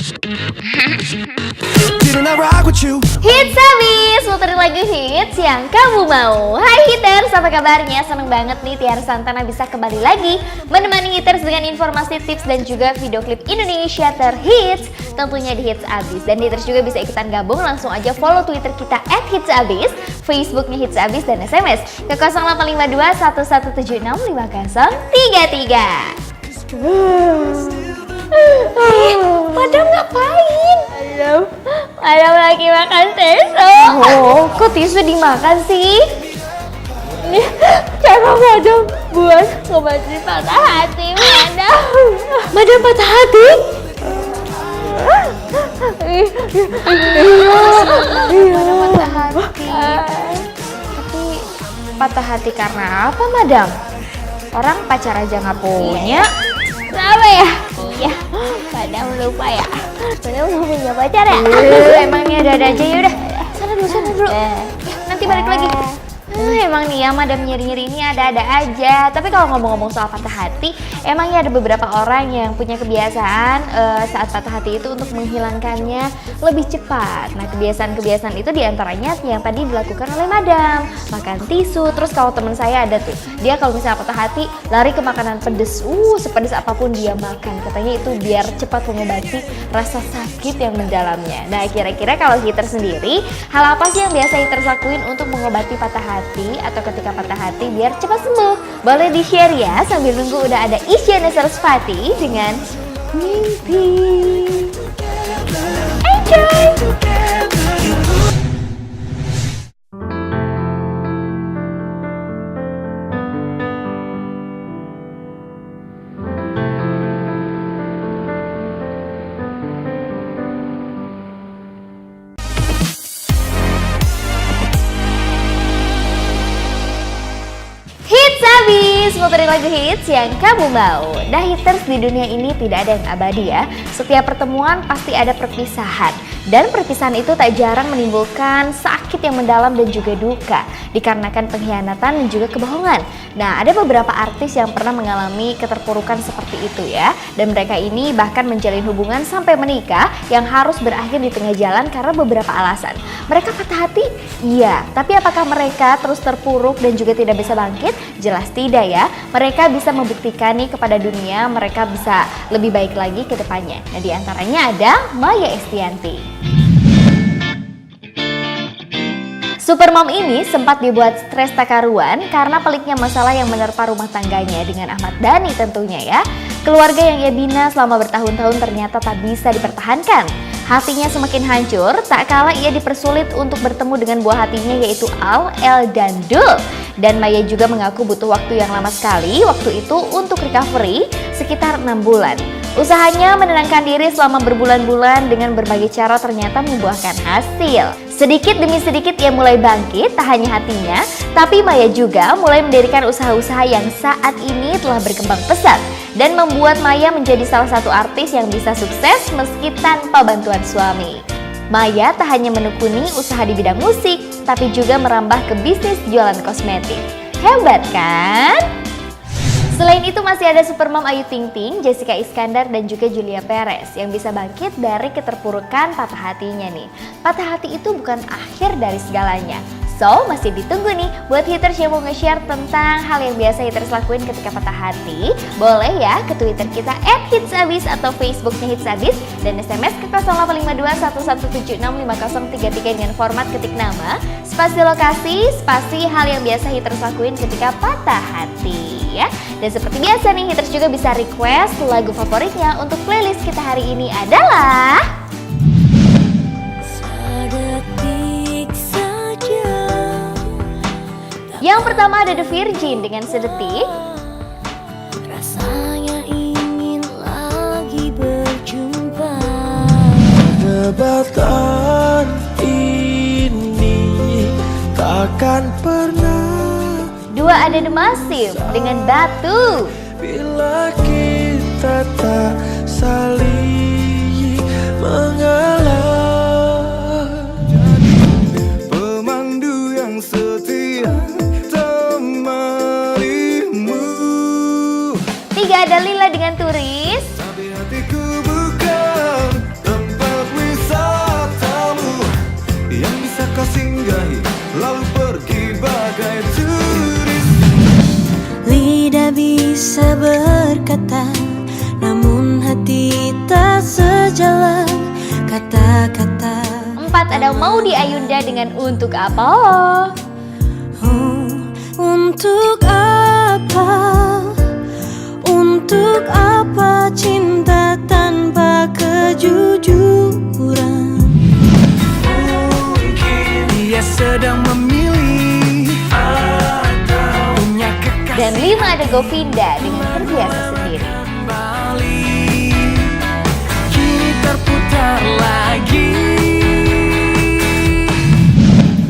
Hits habis, muterin lagu hits yang kamu mau. Hai Hitters, apa kabarnya? Seneng banget nih Tiara Santana bisa kembali lagi menemani Hitters dengan informasi, tips dan juga video klip Indonesia terhits tentunya di Hits Abis. Dan Hitters juga bisa ikutan gabung, langsung aja follow Twitter kita @hitsabis, Facebooknya Hits Abis dan SMS ke 0852 1176 5033. Madam ngapain? Madam lagi makan tisu. Oh, kok tisu dimakan sih? Ini cara Madam buat ngobati patah hati Madam. Madam patah hati? Madam patah hati. Tapi patah hati karena apa Madam? Orang pacar aja nggak punya. Kenapa ya? Iya, Madam lupa ya. Madam mau punya pacar ya? Emang nih ada aja, yaudah. Sana dulu. Nanti balik lagi. Emang nih ya Madam nyeri-nyeri ini ada-ada aja. Tapi kalau ngomong-ngomong soal patah hati, emangnya ada beberapa orang yang punya kebiasaan saat patah hati itu untuk menghilangkannya lebih cepat. Nah, kebiasaan-kebiasaan itu diantaranya yang tadi dilakukan oleh Madam, makan tisu. Terus kalau temen saya ada tuh, dia kalau misalnya patah hati lari ke makanan pedes. Sepedes apapun dia makan. Katanya itu biar cepat mengobati rasa sakit yang mendalamnya. Nah, kira-kira kalau Hitters sendiri, hal apa sih yang biasa Hitters lakuin untuk mengobati patah hati atau ketika patah hati biar cepat sembuh? Boleh di-share ya, sambil nunggu udah ada Isyana Sarasvati dengan Mimpi. Enjoy! Habis muterin lagu hits yang kamu mau. Nah Hitters, di dunia ini tidak ada yang abadi ya. Setiap pertemuan pasti ada perpisahan. Dan perpisahan itu tak jarang menimbulkan sakit yang mendalam dan juga duka, dikarenakan pengkhianatan dan juga kebohongan. Nah, ada beberapa artis yang pernah mengalami keterpurukan seperti itu ya. Dan mereka ini bahkan menjalin hubungan sampai menikah yang harus berakhir di tengah jalan karena beberapa alasan. Mereka patah hati? Iya. Tapi apakah mereka terus terpuruk dan juga tidak bisa bangkit? Jelas tidak ya. Mereka bisa membuktikan nih kepada dunia mereka bisa lebih baik lagi ke depannya. Nah, di antaranya ada Maya Estianty. Supermom ini sempat dibuat stres tak karuan karena peliknya masalah yang menerpa rumah tangganya dengan Ahmad Dhani tentunya ya. Keluarga yang ia bina selama bertahun-tahun ternyata tak bisa dipertahankan. Hatinya semakin hancur, tak kalah ia dipersulit untuk bertemu dengan buah hatinya yaitu Al, El, dan Dul. Dan Maya juga mengaku butuh waktu yang lama sekali waktu itu untuk recovery sekitar 6 bulan. Usahanya menenangkan diri selama berbulan-bulan dengan berbagai cara ternyata membuahkan hasil. Sedikit demi sedikit ia mulai bangkit, tak hanya hatinya, tapi Maya juga mulai mendirikan usaha-usaha yang saat ini telah berkembang pesat dan membuat Maya menjadi salah satu artis yang bisa sukses meski tanpa bantuan suami. Maya tak hanya menekuni usaha di bidang musik, tapi juga merambah ke bisnis jualan kosmetik. Hebat kan? Selain itu masih ada Supermom Ayu Ting Ting, Jessica Iskandar dan juga Julia Perez yang bisa bangkit dari keterpurukan patah hatinya nih. Patah hati itu bukan akhir dari segalanya. So, masih ditunggu nih buat Hitters yang mau nge-share tentang hal yang biasa Hitters lakuin ketika patah hati. Boleh ya ke Twitter kita @hitsabis atau Facebooknya Hits Abis dan SMS ke 0852 1176 5033 dengan format ketik nama, spasi lokasi, spasi hal yang biasa Hitters lakuin ketika patah hati ya. Dan seperti biasa nih Hitters juga bisa request lagu favoritnya untuk playlist kita hari ini adalah yang pertama ada The Virgin dengan Sedetik. Rasanya ingin lagi berjumpa. Perdebatan ini takkan pernah. Dua ada The Massive dengan Batu. Bila kita tak saling mengalah. Pemandu yang setia temanimu. Tiga ada Lila dengan Turis. Tapi hatiku bukan tempat kata-kata. 4 ada Maudy Ayunda dengan Untuk Apa. Oh, untuk apa? Untuk apa cinta tanpa kejujuran? Mungkin dia sedang memilih atau punya kekasih Dan 5 ada Govinda dengan Terbiasa Sendiri. balik. Kini terputar lagi.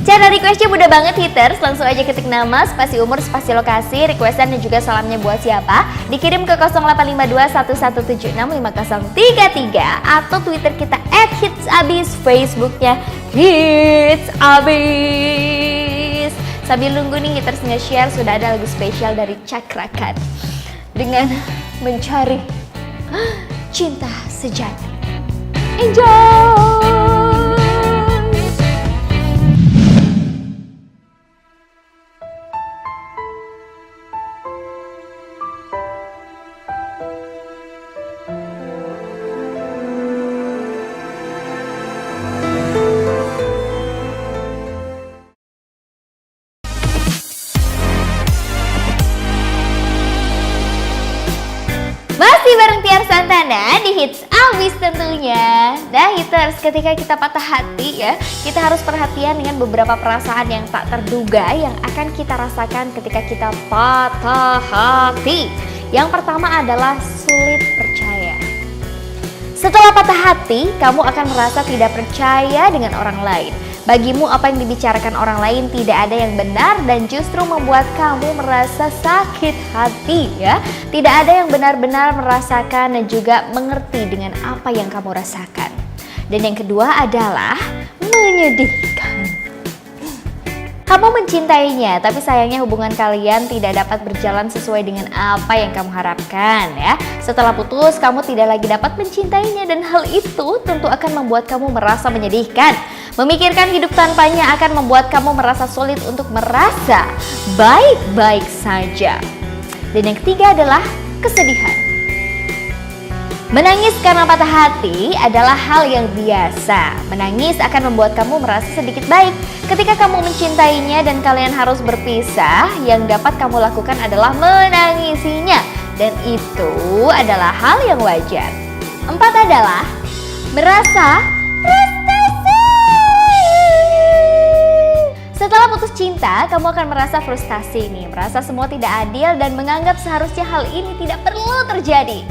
Cara requestnya mudah banget Hiters, langsung aja ketik nama, spasi umur, spasi lokasi, requestan dan juga salamnya buat siapa. Dikirim ke 085211765033 atau Twitter kita @hitsabis, Facebooknya hitsabis. Sambil nunggu nih Hiters nge-share, sudah ada lagu spesial dari Cakrakan dengan Mencari Cinta Sejati. Enjoy! Masih bareng Tiar Santana di Hits Abis tentunya. Nah Hiters, ketika kita patah hati ya, kita harus perhatian dengan beberapa perasaan yang tak terduga yang akan kita rasakan ketika kita patah hati. Yang pertama adalah sulit percaya. Setelah patah hati, kamu akan merasa tidak percaya dengan orang lain. Bagimu apa yang dibicarakan orang lain tidak ada yang benar dan justru membuat kamu merasa sakit hati ya. Tidak ada yang benar-benar merasakan dan juga mengerti dengan apa yang kamu rasakan. Dan yang kedua adalah menyedihkan. Kamu mencintainya, tapi sayangnya hubungan kalian tidak dapat berjalan sesuai dengan apa yang kamu harapkan ya. Setelah putus, kamu tidak lagi dapat mencintainya dan hal itu tentu akan membuat kamu merasa menyedihkan. Memikirkan hidup tanpanya akan membuat kamu merasa sulit untuk merasa baik-baik saja. Dan yang ketiga adalah kesedihan. Menangis karena patah hati adalah hal yang biasa. Menangis akan membuat kamu merasa sedikit baik. Ketika kamu mencintainya dan kalian harus berpisah, yang dapat kamu lakukan adalah menangisinya. Dan itu adalah hal yang wajar. 4 adalah merasa frustasi. Setelah putus cinta, kamu akan merasa frustasi nih. Merasa semua tidak adil dan menganggap seharusnya hal ini tidak perlu terjadi.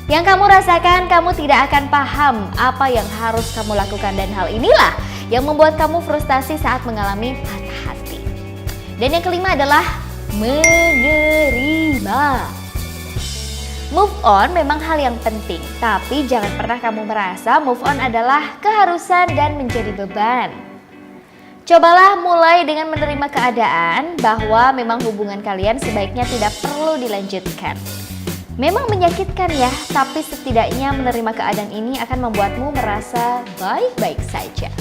Yang kamu rasakan, kamu tidak akan paham apa yang harus kamu lakukan dan hal inilah yang membuat kamu frustasi saat mengalami patah hati. Dan yang kelima adalah menerima. Move on memang hal yang penting, tapi jangan pernah kamu merasa move on adalah keharusan dan menjadi beban. Cobalah mulai dengan menerima keadaan bahwa memang hubungan kalian sebaiknya tidak perlu dilanjutkan. Memang menyakitkan ya, tapi setidaknya menerima keadaan ini akan membuatmu merasa baik-baik saja.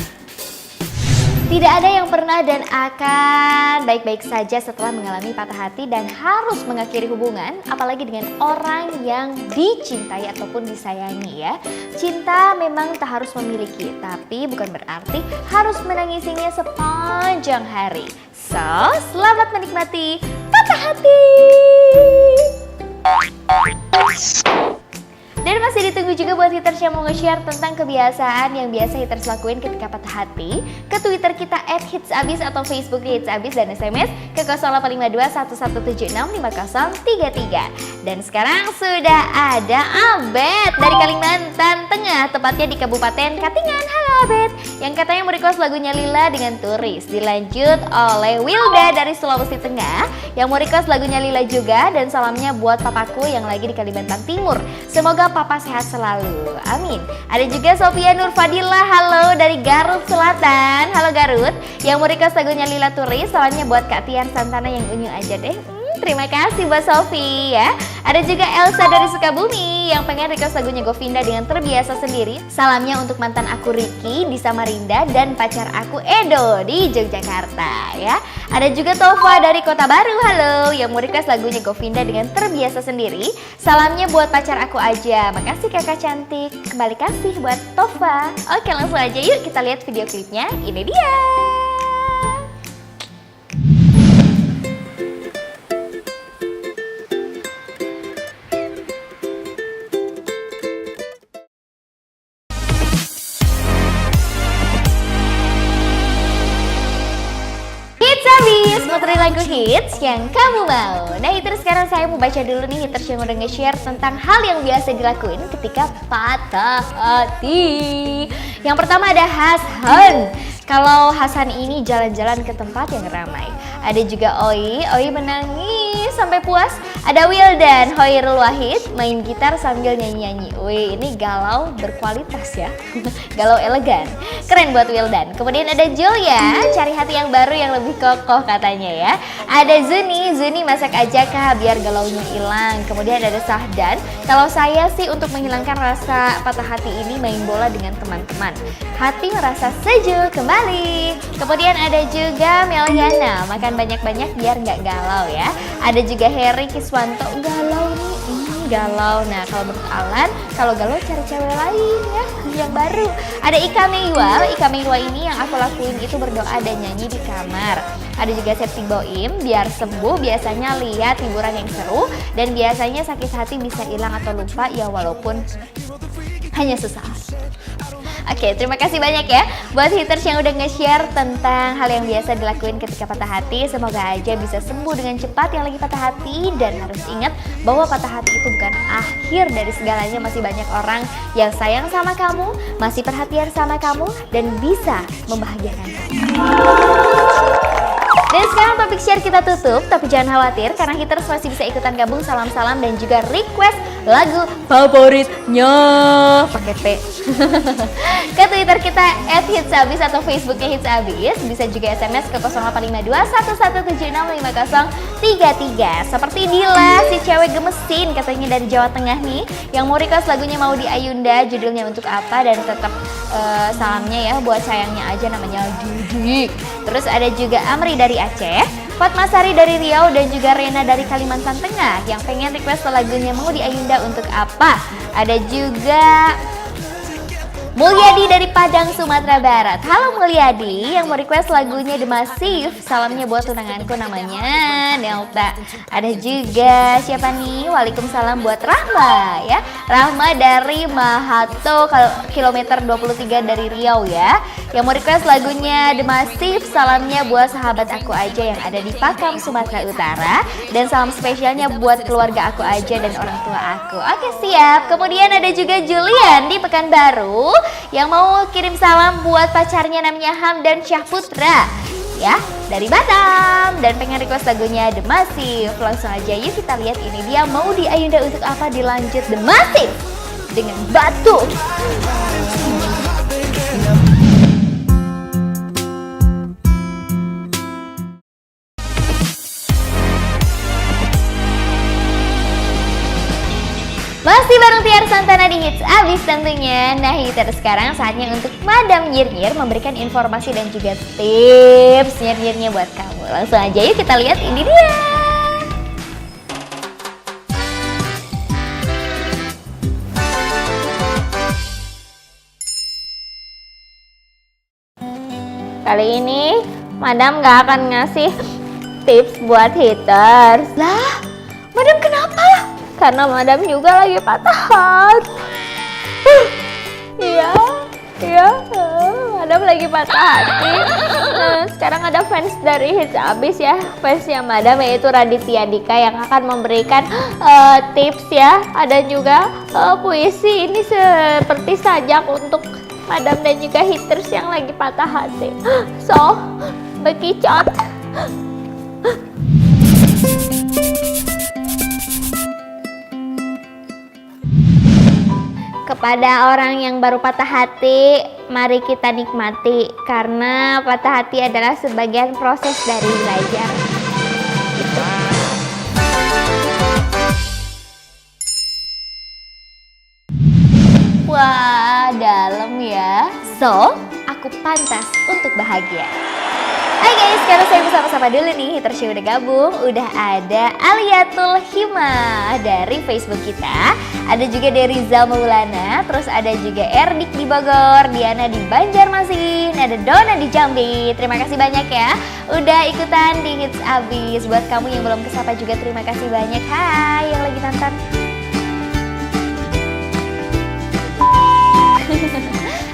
Tidak ada yang pernah dan akan baik-baik saja setelah mengalami patah hati dan harus mengakhiri hubungan, apalagi dengan orang yang dicintai ataupun disayangi ya. Cinta memang tak harus memiliki, tapi bukan berarti harus menangisinya sepanjang hari. So, selamat menikmati patah hati. Dan masih ditunggu juga buat Hiters yang mau nge-share tentang kebiasaan yang biasa Hiters lakuin ketika patah hati ke Twitter kita @hitsabis atau Facebook di Hitsabis dan SMS ke 085211765033. Dan sekarang sudah ada Abed dari Kalimantan Tengah, tepatnya di Kabupaten Katingan. Halo Abed, yang katanya mau request lagunya Lila dengan Turis. Dilanjut oleh Wilda dari Sulawesi Tengah yang mau request lagunya Lila juga, dan salamnya buat papaku yang lagi di Kalimantan Timur. Semoga papa sehat selalu, amin. Ada juga Sofia Nur Fadila, halo dari Garut Selatan. Halo Garut, yang mau request lagunya Lila Turis, salamnya buat Kak Tiar Santana yang unyu aja deh. Terima kasih buat Sofi ya. Ada juga Elsa dari Sukabumi yang pengen request lagunya Govinda dengan Terbiasa Sendiri. Salamnya untuk mantan aku Ricky di Samarinda dan pacar aku Edo di Yogyakarta ya. Ada juga Tova dari Kota Baru, halo, yang mau request lagunya Govinda dengan Terbiasa Sendiri. Salamnya buat pacar aku aja. Makasih kakak cantik. Kembali kasih buat Tova. Oke, langsung aja yuk kita lihat video klipnya. Ini dia. Putri lagu hits yang kamu mau. Nah itu sekarang saya mau baca dulu nih haters yang udah nge-share tentang hal yang biasa dilakuin ketika patah hati. Yang pertama ada Hasan. Kalau Hasan ini jalan-jalan ke tempat yang ramai. Ada juga Oi menangis sampai puas. Ada Wildan, Hoirul Wahid main gitar sambil nyanyi-nyanyi. Wih, ini galau berkualitas ya. Galau elegan. Keren buat Wildan. Kemudian ada Julia, cari hati yang baru yang lebih kokoh katanya ya. Ada Zuni masak aja kah biar galaunya hilang. Kemudian ada Sahdan, kalau saya sih untuk menghilangkan rasa patah hati ini main bola dengan teman-teman. Hati merasa sejuk kembali. Kemudian ada juga Meliana, makan banyak-banyak biar nggak galau ya. Ada juga Heri Kiswanto, galau nih, galau. Nah kalau menurut Alan, kalau galau cari cewek lain ya, yang baru. Ada Ika Meiwa ini yang aku lakuin itu berdoa dan nyanyi di kamar. Ada juga Septi Boim, biar sembuh biasanya lihat hiburan yang seru. Dan biasanya sakit hati bisa hilang atau lupa ya walaupun hanya sesaat. Oke, terima kasih banyak ya buat haters yang udah nge-share tentang hal yang biasa dilakuin ketika patah hati. Semoga aja bisa sembuh dengan cepat yang lagi patah hati. Dan harus ingat bahwa patah hati itu bukan akhir dari segalanya. Masih banyak orang yang sayang sama kamu, masih perhatian sama kamu, dan bisa membahagiakan kamu. Dan sekarang topik share kita tutup, tapi jangan khawatir karena haters masih bisa ikutan gabung salam-salam dan juga request lagu favoritnya pakai P. Ke Twitter kita @hitsabis atau Facebooknya hitsabis. Bisa juga SMS ke 085211765033. Seperti Dila, si cewek gemesin katanya dari Jawa Tengah nih, yang mau request lagunya Mau di Ayunda, judulnya Untuk Apa, dan tetap salamnya ya buat sayangnya aja namanya Dudi. Terus ada juga Amri dari Aceh, Fatma Sari dari Riau, dan juga Rena dari Kalimantan Tengah yang pengen request lagunya Mau di Ayunda Untuk Apa. Ada juga Mulyadi dari Padang, Sumatera Barat. Halo Mulyadi, yang mau request lagunya The Massive. Salamnya buat tunanganku namanya Nelta. Ada juga siapa nih? Waalaikumsalam buat Rahma ya. Rahma dari Mahato, kilometer 23 dari Riau ya. Yang mau request lagunya The Massive. Salamnya buat sahabat aku aja yang ada di Pakam, Sumatera Utara. Dan salam spesialnya buat keluarga aku aja dan orang tua aku. Oke, siap. Kemudian ada juga Julian di Pekanbaru yang mau kirim salam buat pacarnya namanya Hamdan Syahputra ya, dari Batam, dan pengen request lagunya The Massive. Langsung aja yuk kita lihat, ini dia Mau di Ayunda Untuk Apa, dilanjut The Massive dengan Batu. Masih bareng Tiar Santana di Hits Abis tentunya. Nah haters, sekarang saatnya untuk Madam Nyir-Nyir memberikan informasi dan juga tips nyir-nyirnya buat kamu. Langsung aja yuk kita lihat, ini dia. Kali ini Madam gak akan ngasih tips buat haters. Lah, Madam kenapa? Karena Madam juga lagi patah hati. Iya, Madam lagi patah hati. Sekarang ada fans dari Hits Abis ya, fansnya Madam, yaitu Raditya Dika yang akan memberikan tips ya. Ada juga puisi, ini seperti sajak untuk Madam dan juga haters yang lagi patah hati. So, bekicot. Kepada orang yang baru patah hati, mari kita nikmati, karena patah hati adalah sebagian proses dari belajar. Wah, dalam ya. So, aku pantas untuk bahagia. Hai guys, sekarang saya bersama-sama dulu nih, Hiters yang udah gabung. Udah ada Aliatul Hima dari Facebook kita. Ada juga dari Zal Maulana, terus ada juga Erdik di Bogor, Diana di Banjarmasin, ada Dona di Jambi. Terima kasih banyak ya udah ikutan di Hits Abis. Buat kamu yang belum kesapa juga terima kasih banyak. Hai yang lagi nonton.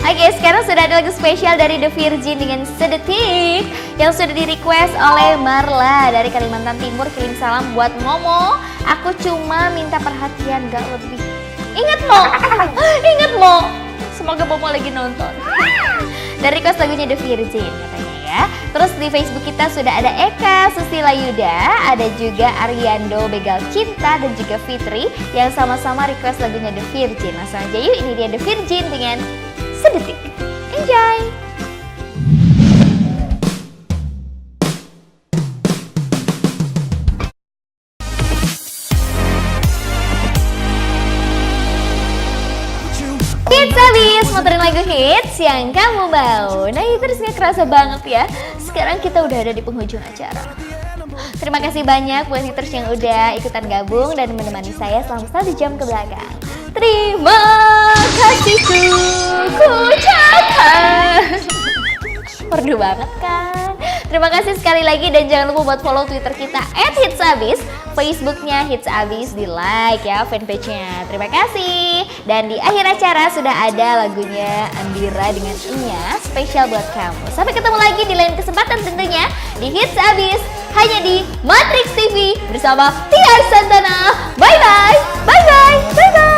Oke, sekarang sudah ada lagu spesial dari The Virgin dengan Sedetik yang sudah di request oleh Marla dari Kalimantan Timur. Kirim salam buat Momo. Aku cuma minta perhatian gak lebih. Ingat Mo, ingat Mo. Semoga Momo lagi nonton. Dari request lagunya The Virgin katanya ya. Terus di Facebook kita sudah ada Eka Susila Yuda, ada juga Ariando Begal Cinta dan juga Fitri yang sama-sama request lagunya The Virgin. Langsung aja yuk, ini dia The Virgin dengan Sedetik. Enjoy! Hits habis, muterin lagu hits yang kamu mau. Nah, terus gak kerasa banget ya. Sekarang kita udah ada di penghujung acara. Terima kasih banyak buat hiters yang udah ikutan gabung dan menemani saya selama 1 jam ke belakang. Terima kasihku ku ucapkan. Merdu banget kan? Terima kasih sekali lagi dan jangan lupa buat follow Twitter kita @hitsabis, Facebooknya Hits Abis, di like ya fanpage-nya. Terima kasih. Dan di akhir acara sudah ada lagunya Andira dengan Enya spesial buat kamu. Sampai ketemu lagi di lain kesempatan tentunya di Hits Abis hanya di Matrix TV bersama Tiar Santana. Bye bye, bye bye, bye bye.